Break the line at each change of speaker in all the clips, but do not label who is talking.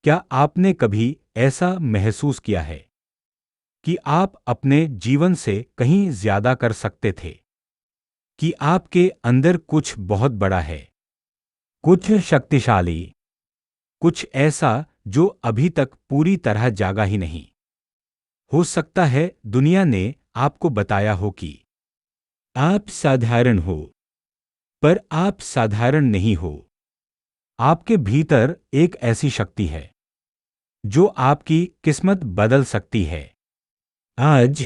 क्या आपने कभी ऐसा महसूस किया है कि आप अपने जीवन से कहीं ज्यादा कर सकते थे, कि आपके अंदर कुछ बहुत बड़ा है, कुछ शक्तिशाली, कुछ ऐसा जो अभी तक पूरी तरह जागा ही नहीं? हो सकता है दुनिया ने आपको बताया हो कि आप साधारण हो, पर आप साधारण नहीं हो। आपके भीतर एक ऐसी शक्ति है जो आपकी किस्मत बदल सकती है। आज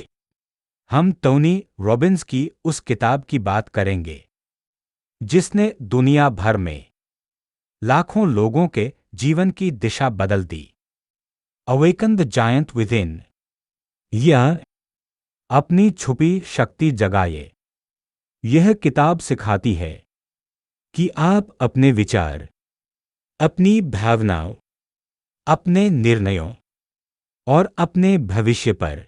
हम टोनी रॉबिन्स की उस किताब की बात करेंगे जिसने दुनिया भर में लाखों लोगों के जीवन की दिशा बदल दी। Awaken the giant within, या अपनी छुपी शक्ति जगाए। यह किताब सिखाती है कि आप अपने विचार, अपनी भावनाओं, अपने निर्णयों और अपने भविष्य पर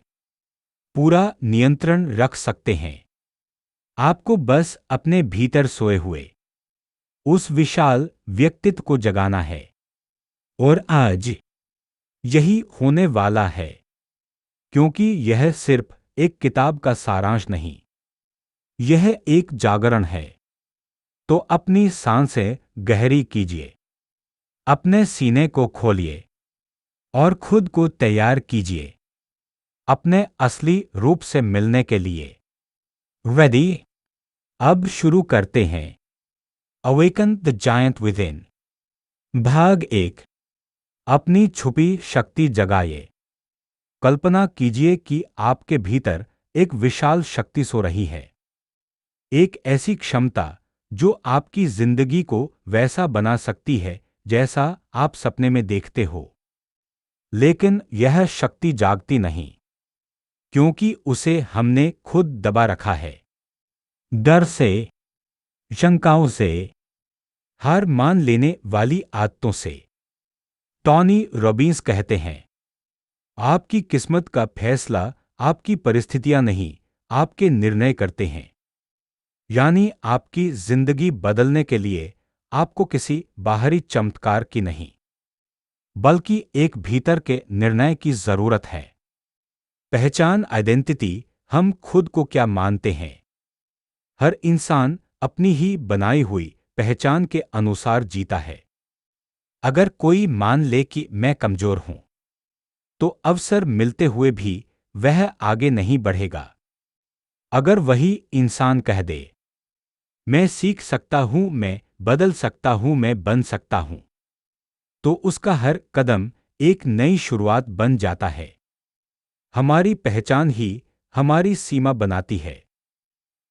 पूरा नियंत्रण रख सकते हैं। आपको बस अपने भीतर सोए हुए उस विशाल व्यक्तित्व को जगाना है। और आज यही होने वाला है, क्योंकि यह सिर्फ एक किताब का सारांश नहीं, यह एक जागरण है। तो अपनी सांसें गहरी कीजिए, अपने सीने को खोलिए और खुद को तैयार कीजिए अपने असली रूप से मिलने के लिए। रेडी? अब शुरू करते हैं। Awaken the giant with in, भाग 1। अपनी छुपी शक्ति जगाइए। कल्पना कीजिए कि आपके भीतर एक विशाल शक्ति सो रही है, एक ऐसी क्षमता जो आपकी जिंदगी को वैसा बना सकती है जैसा आप सपने में देखते हो। लेकिन यह शक्ति जागती नहीं, क्योंकि उसे हमने खुद दबा रखा है। डर से, शंकाओं से, हार मान लेने वाली आदतों से। टोनी रॉबिन्स कहते हैं, आपकी किस्मत का फैसला आपकी परिस्थितियां नहीं, आपके निर्णय करते हैं। यानी आपकी जिंदगी बदलने के लिए आपको किसी बाहरी चमत्कार की नहीं, बल्कि एक भीतर के निर्णय की जरूरत है। पहचान, आइडेंटिटी, हम खुद को क्या मानते हैं। हर इंसान अपनी ही बनाई हुई पहचान के अनुसार जीता है। अगर कोई मान ले कि मैं कमजोर हूं, तो अवसर मिलते हुए भी वह आगे नहीं बढ़ेगा। अगर वही इंसान कह दे, मैं सीख सकता हूं, मैं बदल सकता हूं, मैं बन सकता हूं, तो उसका हर कदम एक नई शुरुआत बन जाता है। हमारी पहचान ही हमारी सीमा बनाती है,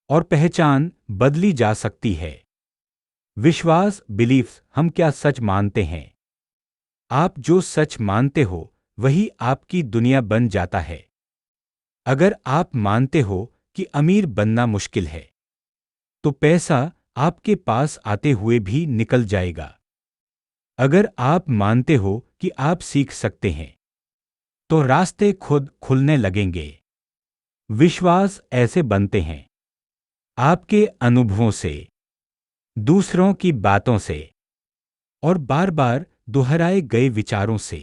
और पहचान बदली जा सकती है। विश्वास, बिलीफ, हम क्या सच मानते हैं। आप जो सच मानते हो वही आपकी दुनिया बन जाता है। अगर आप मानते हो कि अमीर बनना मुश्किल है, तो पैसा आपके पास आते हुए भी निकल जाएगा। अगर आप मानते हो कि आप सीख सकते हैं, तो रास्ते खुद खुलने लगेंगे। विश्वास ऐसे बनते हैं, आपके अनुभवों से, दूसरों की बातों से और बार बार दोहराए गए विचारों से।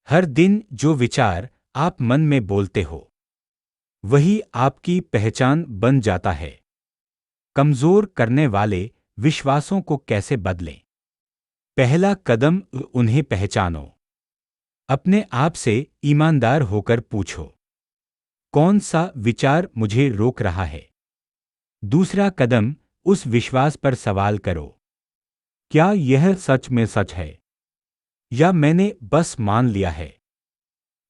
हर दिन जो विचार आप मन में बोलते हो, वही आपकी पहचान बन जाता है। कमजोर करने वाले विश्वासों को कैसे बदलें? पहला कदम, उन्हें पहचानो। अपने आप से ईमानदार होकर पूछो, कौन सा विचार मुझे रोक रहा है? दूसरा कदम, उस विश्वास पर सवाल करो, क्या यह सच में सच है, या मैंने बस मान लिया है?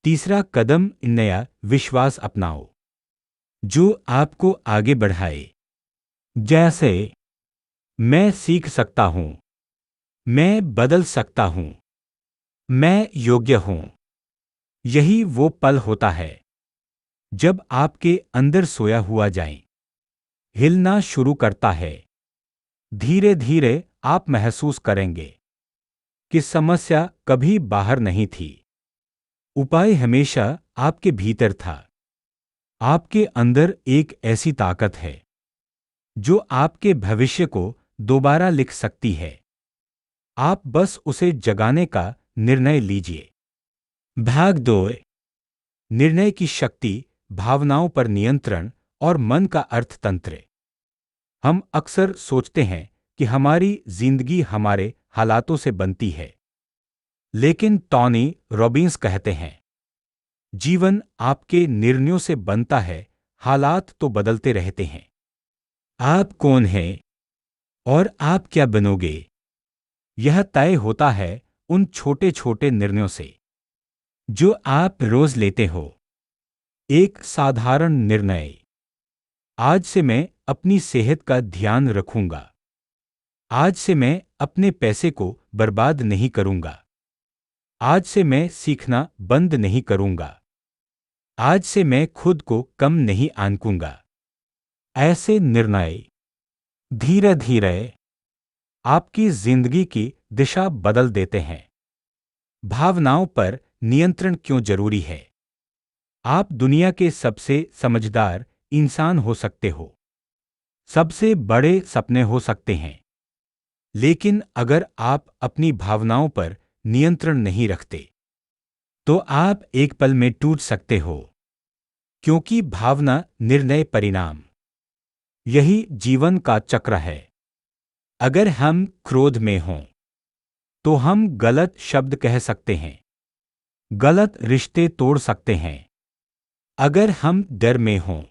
तीसरा कदम, नया विश्वास अपनाओ जो आपको आगे बढ़ाए। जैसे, मैं सीख सकता हूं, मैं बदल सकता हूं, मैं योग्य हूं। यही वो पल होता है जब आपके अंदर सोया हुआ जाए हिलना शुरू करता है। धीरे धीरे आप महसूस करेंगे कि समस्या कभी बाहर नहीं थी, उपाय हमेशा आपके भीतर था। आपके अंदर एक ऐसी ताकत है जो आपके भविष्य को दोबारा लिख सकती है। आप बस उसे जगाने का निर्णय लीजिए। भाग 2। निर्णय की शक्ति, भावनाओं पर नियंत्रण और मन का अर्थतंत्र। हम अक्सर सोचते हैं कि हमारी जिंदगी हमारे हालातों से बनती है, लेकिन टॉनी रॉबिन्स कहते हैं, जीवन आपके निर्णयों से बनता है, हालात तो बदलते रहते हैं। आप कौन हैं और आप क्या बनोगे, यह तय होता है उन छोटे छोटे निर्णयों से जो आप रोज लेते हो। एक साधारण निर्णय, आज से मैं अपनी सेहत का ध्यान रखूंगा। आज से मैं अपने पैसे को बर्बाद नहीं करूंगा। आज से मैं सीखना बंद नहीं करूंगा। आज से मैं खुद को कम नहीं आंकूंगा। ऐसे निर्णय धीरे धीरे आपकी जिंदगी की दिशा बदल देते हैं। भावनाओं पर नियंत्रण क्यों जरूरी है? आप दुनिया के सबसे समझदार इंसान हो सकते हो, सबसे बड़े सपने हो सकते हैं, लेकिन अगर आप अपनी भावनाओं पर नियंत्रण नहीं रखते, तो आप एक पल में टूट सकते हो, क्योंकि भावना, निर्णय, परिणाम, यही जीवन का चक्र है। अगर हम क्रोध में हों, तो हम गलत शब्द कह सकते हैं, गलत रिश्ते तोड़ सकते हैं। अगर हम डर में हों,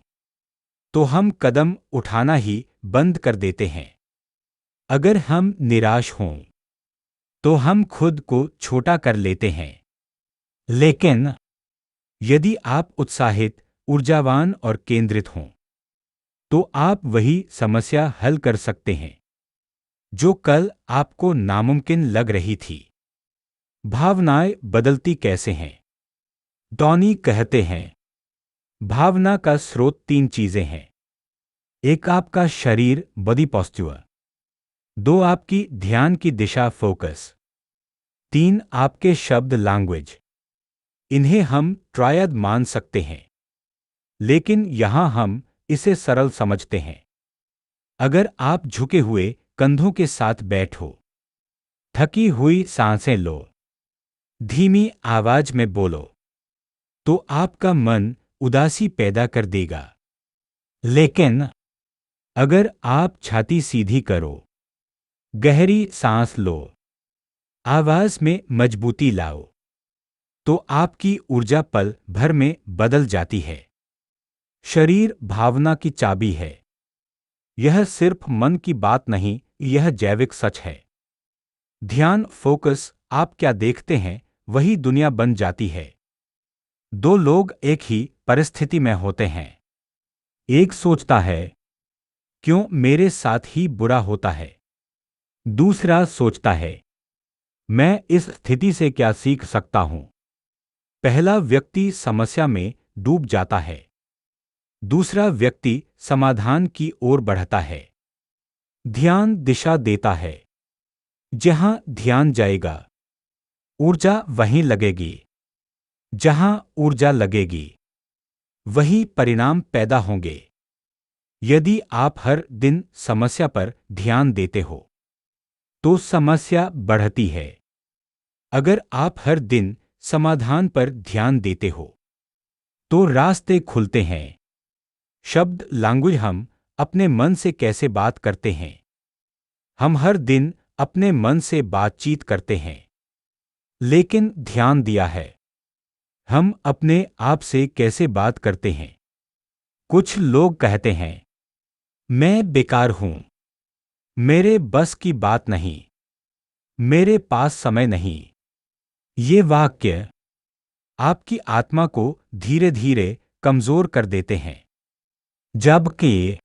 तो हम कदम उठाना ही बंद कर देते हैं। अगर हम निराश हों, तो हम खुद को छोटा कर लेते हैं। लेकिन यदि आप उत्साहित, ऊर्जावान और केंद्रित हों, तो आप वही समस्या हल कर सकते हैं जो कल आपको नामुमकिन लग रही थी। भावनाएं बदलती कैसे हैं? टॉनी कहते हैं, भावना का स्रोत 3 चीजें हैं। 1 आपका शरीर, बॉडी पोस्चर। 2 आपकी ध्यान की दिशा, फोकस। 3 आपके शब्द, लैंग्वेज। इन्हें हम ट्रायड मान सकते हैं, लेकिन यहां हम इसे सरल समझते हैं। अगर आप झुके हुए कंधों के साथ बैठो, थकी हुई सांसें लो, धीमी आवाज में बोलो, तो आपका मन उदासी पैदा कर देगा। लेकिन अगर आप छाती सीधी करो, गहरी सांस लो, आवाज में मजबूती लाओ, तो आपकी ऊर्जा पल भर में बदल जाती है। शरीर भावना की चाबी है। यह सिर्फ मन की बात नहीं, यह जैविक सच है। ध्यान, फोकस, आप क्या देखते हैं वही दुनिया बन जाती है। 2 लोग एक ही परिस्थिति में होते हैं। एक सोचता है, क्यों मेरे साथ ही बुरा होता है? दूसरा सोचता है, मैं इस स्थिति से क्या सीख सकता हूं? पहला व्यक्ति समस्या में डूब जाता है, दूसरा व्यक्ति समाधान की ओर बढ़ता है। ध्यान दिशा देता है। जहां ध्यान जाएगा, ऊर्जा वहीं लगेगी। जहां ऊर्जा लगेगी, वही परिणाम पैदा होंगे। यदि आप हर दिन समस्या पर ध्यान देते हो, तो समस्या बढ़ती है। अगर आप हर दिन समाधान पर ध्यान देते हो, तो रास्ते खुलते हैं। शब्द, लैंग्वेज, हम अपने मन से कैसे बात करते हैं? हम हर दिन अपने मन से बातचीत करते हैं, लेकिन ध्यान दिया है, हम अपने आप से कैसे बात करते हैं? कुछ लोग कहते हैं, मैं बेकार हूं, मेरे बस की बात नहीं, मेरे पास समय नहीं। ये वाक्य आपकी आत्मा को धीरे धीरे कमजोर कर देते हैं। जबकि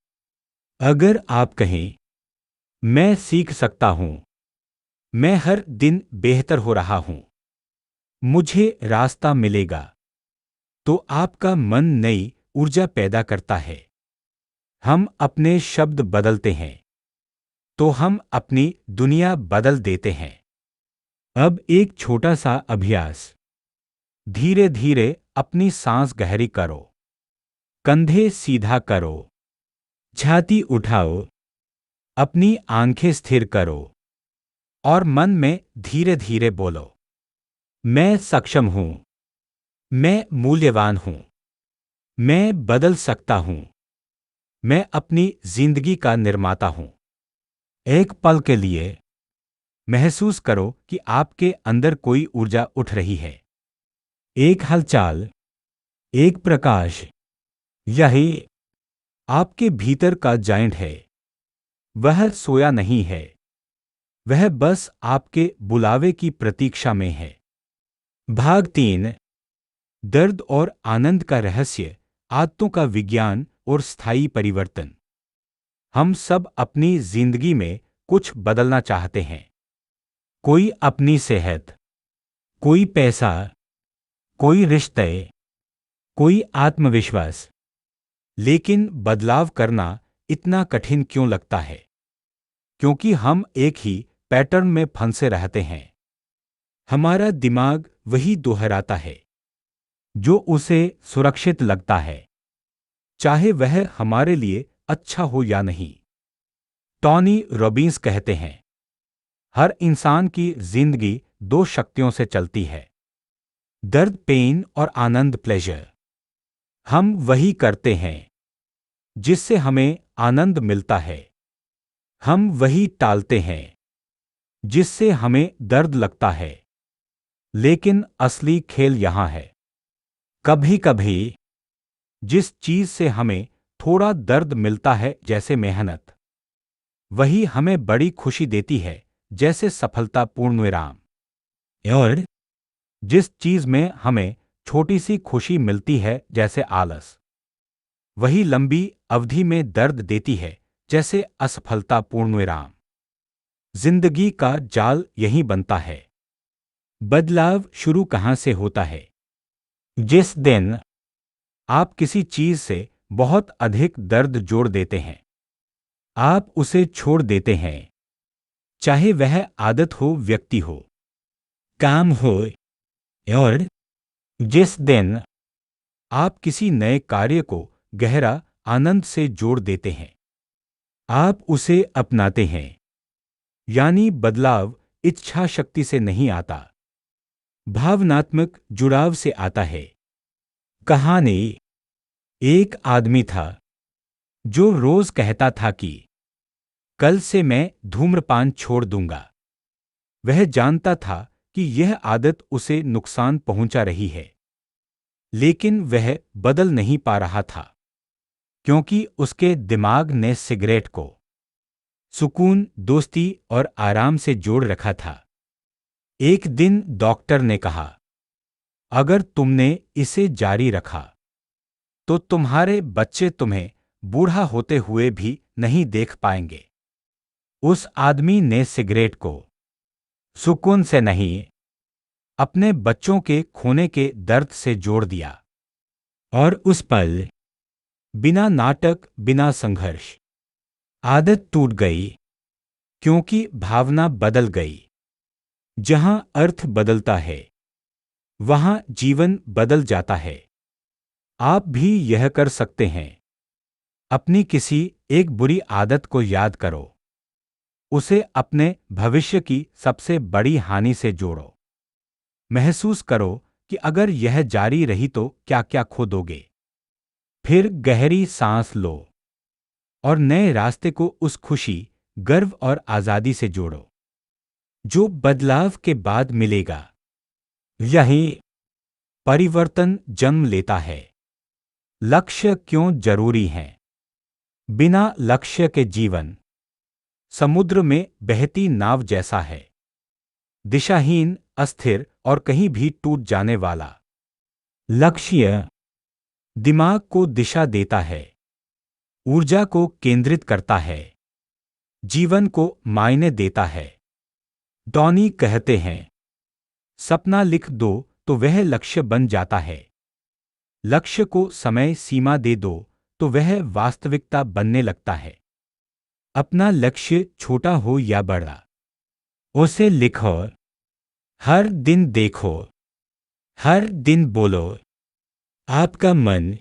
अगर आप कहें, मैं सीख सकता हूं, मैं हर दिन बेहतर हो रहा हूं, मुझे रास्ता मिलेगा, तो आपका मन नई ऊर्जा पैदा करता है। हम अपने शब्द बदलते हैं, तो हम अपनी दुनिया बदल देते हैं। अब एक छोटा सा अभ्यास। धीरे धीरे अपनी सांस गहरी करो, कंधे सीधा करो, छाती उठाओ, अपनी आंखें स्थिर करो और मन में धीरे धीरे बोलो, मैं सक्षम हूं। मैं मूल्यवान हूं। मैं बदल सकता हूं। मैं अपनी जिंदगी का निर्माता हूं। एक पल के लिए महसूस करो कि आपके अंदर कोई ऊर्जा उठ रही है। एक हलचल, एक प्रकाश। यही आपके भीतर का जायंट है। वह सोया नहीं है। वह बस आपके बुलावे की प्रतीक्षा में है। भाग 3। दर्द और आनंद का रहस्य, आदतों का विज्ञान और स्थायी परिवर्तन। हम सब अपनी जिंदगी में कुछ बदलना चाहते हैं। कोई अपनी सेहत, कोई पैसा, कोई रिश्ते, कोई आत्मविश्वास। लेकिन बदलाव करना इतना कठिन क्यों लगता है? क्योंकि हम एक ही पैटर्न में फंसे रहते हैं। हमारा दिमाग वही दोहराता है जो उसे सुरक्षित लगता है, चाहे वह हमारे लिए अच्छा हो या नहीं। टॉनी रॉबिन्स कहते हैं, हर इंसान की जिंदगी दो शक्तियों से चलती है, दर्द पेन और आनंद प्लेजर। हम वही करते हैं जिससे हमें आनंद मिलता है। हम वही टालते हैं जिससे हमें दर्द लगता है। लेकिन असली खेल यहां है। कभी कभी जिस चीज से हमें थोड़ा दर्द मिलता है, जैसे मेहनत, वही हमें बड़ी खुशी देती है, जैसे सफलता पूर्णविराम। और जिस चीज में हमें छोटी सी खुशी मिलती है, जैसे आलस, वही लंबी अवधि में दर्द देती है, जैसे असफलता पूर्णविराम। जिंदगी का जाल यही बनता है। बदलाव शुरू कहां से होता है? जिस दिन आप किसी चीज से बहुत अधिक दर्द जोड़ देते हैं, आप उसे छोड़ देते हैं। चाहे वह आदत हो, व्यक्ति हो, काम हो। और जिस दिन आप किसी नए कार्य को गहरा आनंद से जोड़ देते हैं, आप उसे अपनाते हैं। यानी बदलाव इच्छा शक्ति से नहीं आता, भावनात्मक जुड़ाव से आता है। कहानी, एक आदमी था जो रोज कहता था कि कल से मैं धूम्रपान छोड़ दूंगा। वह जानता था कि यह आदत उसे नुकसान पहुंचा रही है, लेकिन वह बदल नहीं पा रहा था, क्योंकि उसके दिमाग ने सिगरेट को सुकून, दोस्ती और आराम से जोड़ रखा था। एक दिन डॉक्टर ने कहा, अगर तुमने इसे जारी रखा तो तुम्हारे बच्चे तुम्हें बूढ़ा होते हुए भी नहीं देख पाएंगे। उस आदमी ने सिगरेट को सुकून से नहीं, अपने बच्चों के खोने के दर्द से जोड़ दिया। और उस पल, बिना नाटक, बिना संघर्ष, आदत टूट गई, क्योंकि भावना बदल गई। जहां अर्थ बदलता है, वहां जीवन बदल जाता है। आप भी यह कर सकते हैं। अपनी किसी एक बुरी आदत को याद करो, उसे अपने भविष्य की सबसे बड़ी हानि से जोड़ो। महसूस करो कि अगर यह जारी रही तो क्या क्या खो दोगे। फिर गहरी सांस लो और नए रास्ते को उस खुशी, गर्व और आजादी से जोड़ो जो बदलाव के बाद मिलेगा। यही परिवर्तन जन्म लेता है। लक्ष्य क्यों जरूरी है? बिना लक्ष्य के जीवन समुद्र में बहती नाव जैसा है, दिशाहीन, अस्थिर और कहीं भी टूट जाने वाला। लक्ष्य दिमाग को दिशा देता है, ऊर्जा को केंद्रित करता है, जीवन को मायने देता है। डॉनी कहते हैं, सपना लिख दो तो वह लक्ष्य बन जाता है। लक्ष्य को समय सीमा दे दो तो वह वास्तविकता बनने लगता है। अपना लक्ष्य छोटा हो या बड़ा, उसे लिखो, हर दिन देखो, हर दिन बोलो। आपका मन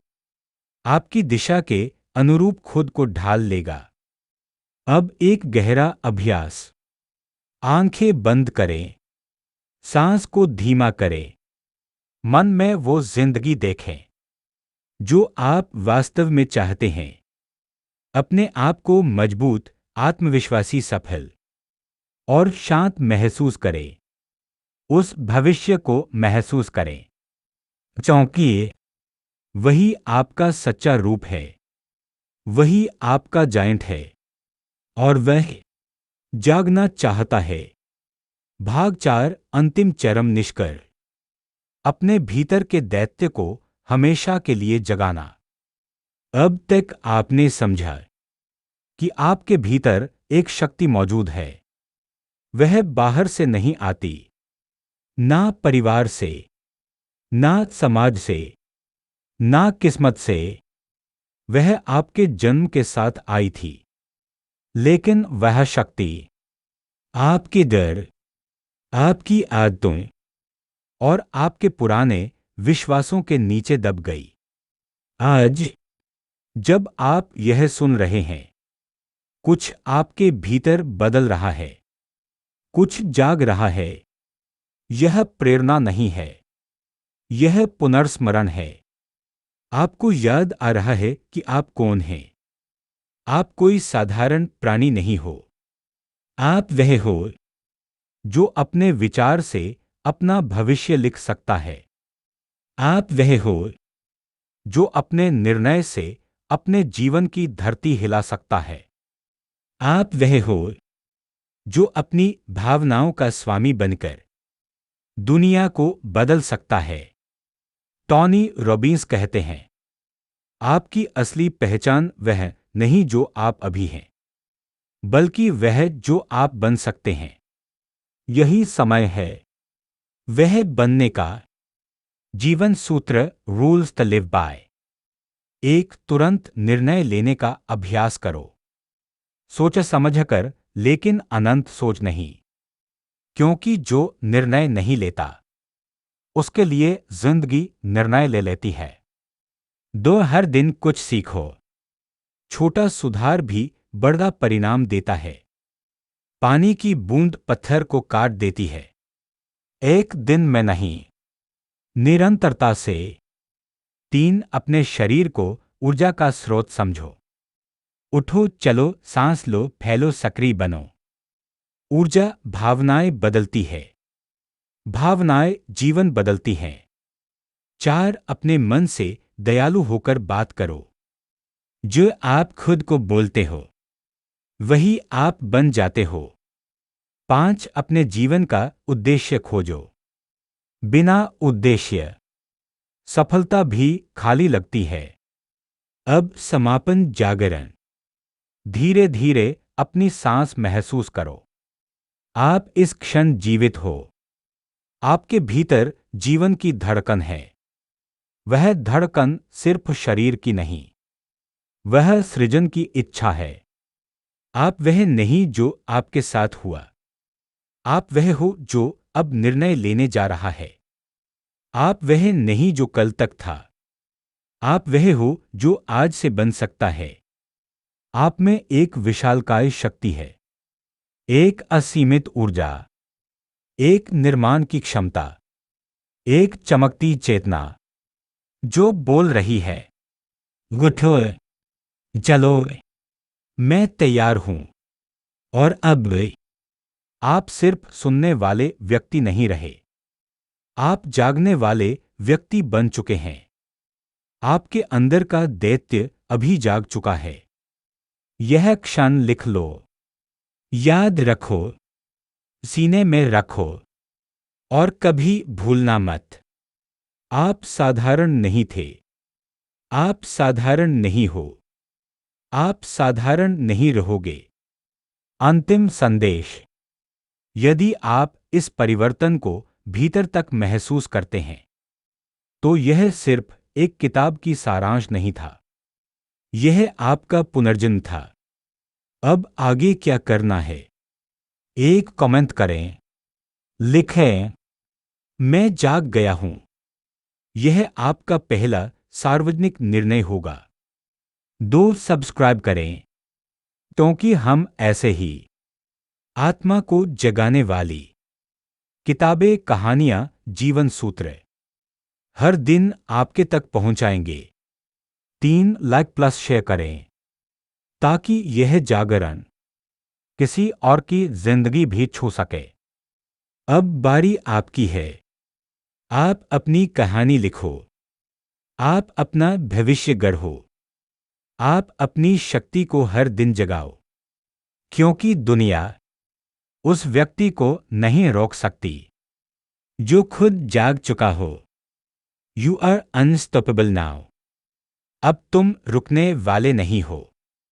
आपकी दिशा के अनुरूप खुद को ढाल लेगा। अब एक गहरा अभ्यास। आंखें बंद करें, सांस को धीमा करें। मन में वो जिंदगी देखें जो आप वास्तव में चाहते हैं। अपने आप को मजबूत, आत्मविश्वासी, सफल और शांत महसूस करें। उस भविष्य को महसूस करें। चौंकिए, वही आपका सच्चा रूप है। वही आपका जायंट है और वह जागना चाहता है। भाग 4 अंतिम चरम निष्कर्ष। अपने भीतर के दैत्य को हमेशा के लिए जगाना। अब तक आपने समझा कि आपके भीतर एक शक्ति मौजूद है। वह बाहर से नहीं आती, ना परिवार से, ना समाज से, ना किस्मत से। वह आपके जन्म के साथ आई थी। लेकिन वह शक्ति आपके डर, आपकी आदतों और आपके पुराने विश्वासों के नीचे दब गई। आज जब आप यह सुन रहे हैं, कुछ आपके भीतर बदल रहा है, कुछ जाग रहा है। यह प्रेरणा नहीं है, यह पुनर्स्मरण है। आपको याद आ रहा है कि आप कौन हैं। आप कोई साधारण प्राणी नहीं हो। आप वह हो जो अपने विचार से अपना भविष्य लिख सकता है। आप वह हो जो अपने निर्णय से अपने जीवन की धरती हिला सकता है। आप वह हो जो अपनी भावनाओं का स्वामी बनकर दुनिया को बदल सकता है। टॉनी रॉबिन्स कहते हैं, आपकी असली पहचान वह नहीं जो आप अभी हैं, बल्कि वह जो आप बन सकते हैं। यही समय है वह बनने का। जीवन सूत्र, रूल्स टू लिव बाय। एक तुरंत निर्णय लेने का अभ्यास करो। सोच समझकर, लेकिन अनंत सोच नहीं। क्योंकि जो निर्णय नहीं लेता, उसके लिए जिंदगी निर्णय ले लेती है। हर दिन कुछ सीखो। छोटा सुधार भी बड़ा परिणाम देता है। पानी की बूंद पत्थर को काट देती है। एक दिन में नहीं, निरंतरता से। 3 अपने शरीर को ऊर्जा का स्रोत समझो। उठो, चलो, सांस लो, फैलो, सक्रिय बनो। ऊर्जा भावनाएं बदलती है। भावनाएं जीवन बदलती हैं। 4 अपने मन से दयालु होकर बात करो। जो आप खुद को बोलते हो, वही आप बन जाते हो। 5 अपने जीवन का उद्देश्य खोजो। बिना उद्देश्य सफलता भी खाली लगती है। अब समापन, जागरण। धीरे धीरे अपनी सांस महसूस करो। आप इस क्षण जीवित हो। आपके भीतर जीवन की धड़कन है। वह धड़कन सिर्फ शरीर की नहीं, वह सृजन की इच्छा है। आप वह नहीं जो आपके साथ हुआ, आप वह हो जो अब निर्णय लेने जा रहा है। आप वह नहीं जो कल तक था, आप वह हो जो आज से बन सकता है। आप में एक विशालकाय शक्ति है, एक असीमित ऊर्जा, एक निर्माण की क्षमता, एक चमकती चेतना जो बोल रही है, उठो, चलो, मैं तैयार हूं। और अब आप सिर्फ सुनने वाले व्यक्ति नहीं रहे, आप जागने वाले व्यक्ति बन चुके हैं। आपके अंदर का दैत्य अभी जाग चुका है। यह क्षण लिख लो, याद रखो, सीने में रखो और कभी भूलना मत। आप साधारण नहीं थे। आप साधारण नहीं हो। आप साधारण नहीं रहोगे। अंतिम संदेश। यदि आप इस परिवर्तन को भीतर तक महसूस करते हैं, तो यह सिर्फ एक किताब की सारांश नहीं था। यह आपका पुनर्जन्म था। अब आगे क्या करना है? एक कमेंट करें, लिखें, मैं जाग गया हूं। यह आपका पहला सार्वजनिक निर्णय होगा। 2 सब्सक्राइब करें, क्योंकि हम ऐसे ही आत्मा को जगाने वाली किताबें, कहानियां, जीवन सूत्र हर दिन आपके तक पहुंचाएंगे। 3 लाइक प्लस शेयर करें ताकि यह जागरण किसी और की जिंदगी भी छू सके। अब बारी आपकी है। आप अपनी कहानी लिखो। आप अपना भविष्य गढ़ो। आप अपनी शक्ति को हर दिन जगाओ, क्योंकि दुनिया उस व्यक्ति को नहीं रोक सकती जो खुद जाग चुका हो। You are unstoppable now. अब तुम रुकने वाले नहीं हो।